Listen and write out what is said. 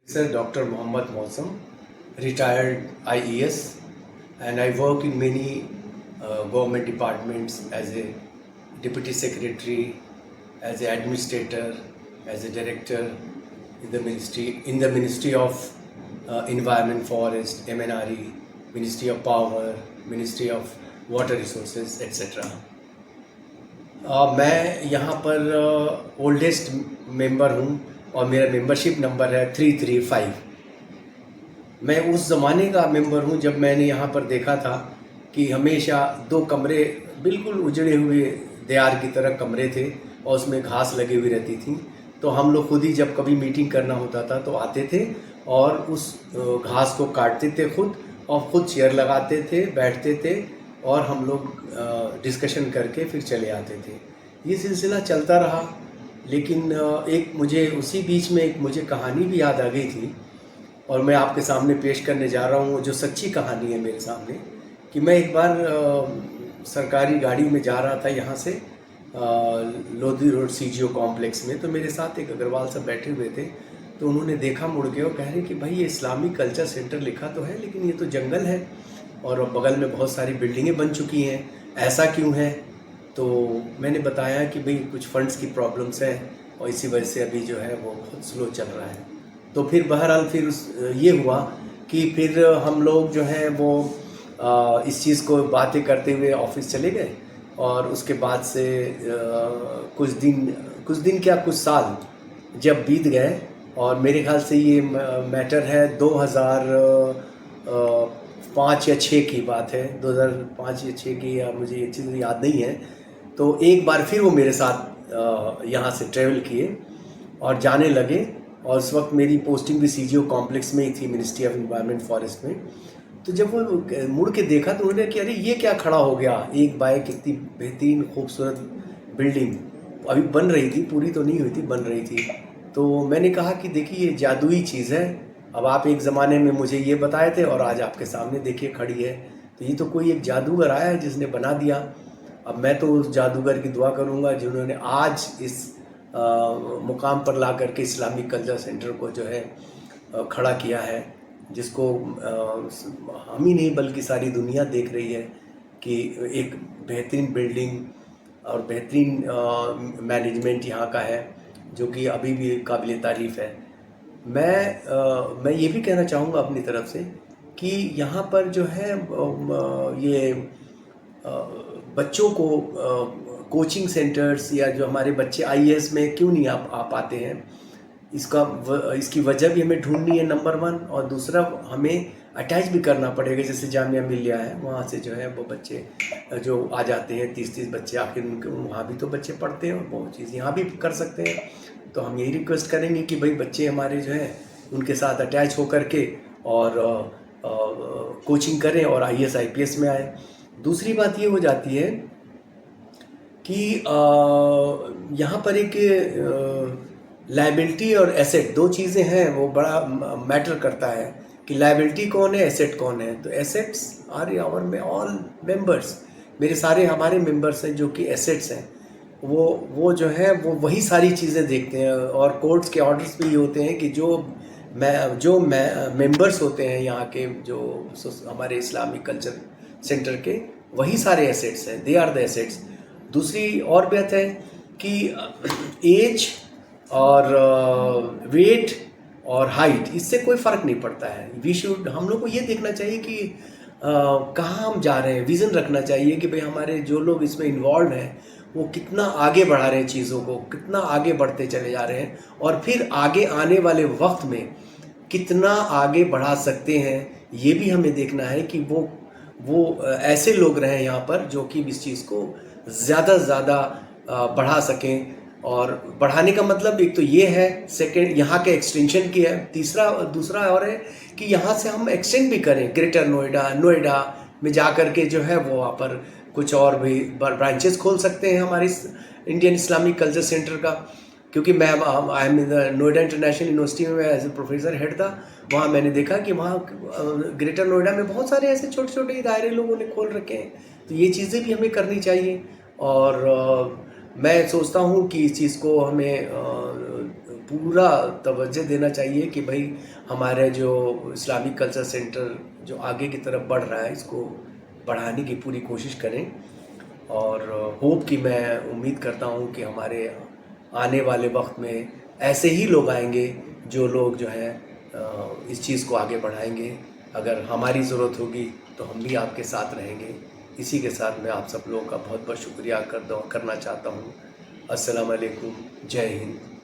Sir, Dr. Mohammad Mosam, retired IES, and I work in many government departments as a deputy secretary, as an administrator, as a director in the Ministry of Environment, Forest, MNRE, Ministry of Power, Ministry of Water Resources, etc. मैं यहाँ पर oldest member हूँ और मेरा membership number है 335। मैं उस ज़माने का मेंबर हूँ जब मैंने यहाँ पर देखा था कि हमेशा दो कमरे बिल्कुल उजड़े हुए दीवार की तरह कमरे थे और उसमें घास लगी हुई रहती थी। तो हम लोग खुद ही जब कभी मीटिंग करना होता था तो आते थे और उस घास को काटते थे खुद और खुद चेयर लगाते थे, बैठते थे और हम लोग डिस्कशन करके फिर चले आते थे। ये सिलसिला चलता रहा, लेकिन एक मुझे उसी बीच में एक मुझे कहानी भी याद आ गई थी और मैं आपके सामने पेश करने जा रहा हूँ, जो सच्ची कहानी है मेरे सामने। कि मैं एक बार सरकारी गाड़ी में जा रहा था यहाँ से लोधी रोड सीजीओ कॉम्प्लेक्स में, तो मेरे साथ एक अग्रवाल साहब बैठे हुए थे। तो उन्होंने देखा, मुड़ के और कह रहे कि भाई ये इस्लामिक कल्चर सेंटर लिखा तो है, लेकिन ये तो जंगल है और बगल में बहुत सारी बिल्डिंगें बन चुकी हैं, ऐसा क्यों है? तो मैंने बताया कि भाई कुछ फंड्स की प्रॉब्लम्स हैं और इसी वजह से अभी जो है वो बहुत स्लो चल रहा है। तो फिर बहरहाल फिर ये हुआ कि फिर हम लोग जो हैं वो इस चीज़ को बातें करते हुए ऑफिस चले गए और उसके बाद से कुछ दिन क्या कुछ साल जब बीत गए और मेरे ख्याल से ये मैटर है 2005 या 6 की बात है, 2005 या 6 की, या मुझे ये चीज़ याद नहीं है। तो एक बार फिर वो मेरे साथ यहाँ से ट्रेवल किए और जाने लगे और उस वक्त मेरी पोस्टिंग भी सीजीओ कॉम्प्लेक्स में ही थी, मिनिस्ट्री ऑफ एनवायरनमेंट फॉरेस्ट में। तो जब वो मुड़ के देखा तो उन्होंने कि अरे ये क्या खड़ा हो गया, एक बाय कितनी बेहतरीन खूबसूरत बिल्डिंग अभी बन रही थी, पूरी तो नहीं हुई थी, बन रही थी। तो मैंने कहा कि देखिए ये जादुई चीज़ है, अब आप एक ज़माने में मुझे ये बताए थे और आज आपके सामने देखिए खड़ी है, तो ये तो कोई एक जादूगर आया है जिसने बना दिया। अब मैं तो उस जादूगर की दुआ करूँगा जिन्होंने आज इस मुकाम पर ला करके इस्लामिक कल्चर सेंटर को जो है खड़ा किया है, जिसको हम ही नहीं बल्कि सारी दुनिया देख रही है कि एक बेहतरीन बिल्डिंग और बेहतरीन मैनेजमेंट यहाँ का है, जो कि अभी भी काबिल तारीफ़ है। मैं ये भी कहना चाहूँगा अपनी तरफ से कि यहाँ पर जो है ये बच्चों को कोचिंग सेंटर्स या जो हमारे बच्चे आईएएस में क्यों नहीं आ पाते हैं, इसकी वजह भी हमें ढूंढनी है, नंबर 1। और दूसरा हमें अटैच भी करना पड़ेगा, जैसे जामिया मिलिया है, वहाँ से जो है वो बच्चे जो आ जाते हैं 30-30 बच्चे, आखिर उनके वहाँ भी तो बच्चे पढ़ते हैं और बहुत चीज़ यहाँ भी कर सकते हैं। तो हम यही रिक्वेस्ट करेंगे कि भाई बच्चे हमारे जो हैं उनके साथ अटैच होकर के और कोचिंग करें और आईएएस आईपीएस में आए। दूसरी बात ये हो जाती है कि यहाँ पर एक लायबिलिटी और एसेट, दो चीज़ें हैं, वो बड़ा मैटर करता है कि लायबिलिटी कौन है, एसेट कौन है। तो एसेट्स आर आवर में ऑल मेंबर्स, मेरे सारे हमारे मेंबर्स हैं जो कि एसेट्स हैं, वो जो है वो वही सारी चीज़ें देखते हैं। और कोर्ट्स के ऑर्डर्स भी ये होते हैं कि जो मेंबर्स होते हैं यहाँ के, जो हमारे इस्लामिक कल्चर सेंटर के, वही सारे एसेट्स हैं, दे आर द एसेट्स। दूसरी और बात है कि एज और वेट और हाइट, इससे कोई फ़र्क नहीं पड़ता है। हम लोग को ये देखना चाहिए कि कहाँ हम जा रहे हैं, विज़न रखना चाहिए कि भाई हमारे जो लोग इसमें इन्वॉल्व हैं वो कितना आगे बढ़ा रहे हैं चीज़ों को, कितना आगे बढ़ते चले जा रहे हैं और फिर आगे आने वाले वक्त में कितना आगे बढ़ा सकते हैं। ये भी हमें देखना है कि वो ऐसे लोग रहें यहाँ पर जो कि इस चीज़ को ज़्यादा से ज़्यादा बढ़ा सकें। और बढ़ाने का मतलब एक तो ये है, सेकंड यहाँ के एक्सटेंशन की है, दूसरा और है कि यहाँ से हम एक्सटेंड भी करें ग्रेटर नोएडा में जा कर के जो है वो वहाँ पर कुछ और भी ब्रांचेस खोल सकते हैं हमारे इंडियन इस्लामिक कल्चर सेंटर का। क्योंकि मैं I am in the Noida international university में एज ए प्रोफेसर हेड था, वहाँ मैंने देखा कि वहाँ ग्रेटर नोएडा में बहुत सारे ऐसे छोटे छोटे इदारे लोगों ने खोल रखे हैं। तो ये चीज़ें भी हमें करनी चाहिए और मैं सोचता हूँ कि इस चीज़ को हमें पूरा तवज्जो देना चाहिए कि भाई हमारे जो इस्लामिक कल्चर सेंटर जो आगे की तरफ बढ़ रहा है, इसको बढ़ाने की पूरी कोशिश करें। और होप कि मैं उम्मीद करता हूँ कि हमारे आने वाले वक्त में ऐसे ही लोग आएंगे जो लोग जो है इस चीज़ को आगे बढ़ाएंगे। अगर हमारी ज़रूरत होगी तो हम भी आपके साथ रहेंगे। इसी के साथ मैं आप सब लोगों का बहुत बहुत शुक्रिया करना चाहता हूँ। अस्सलाम वालेकुम, जय हिंद।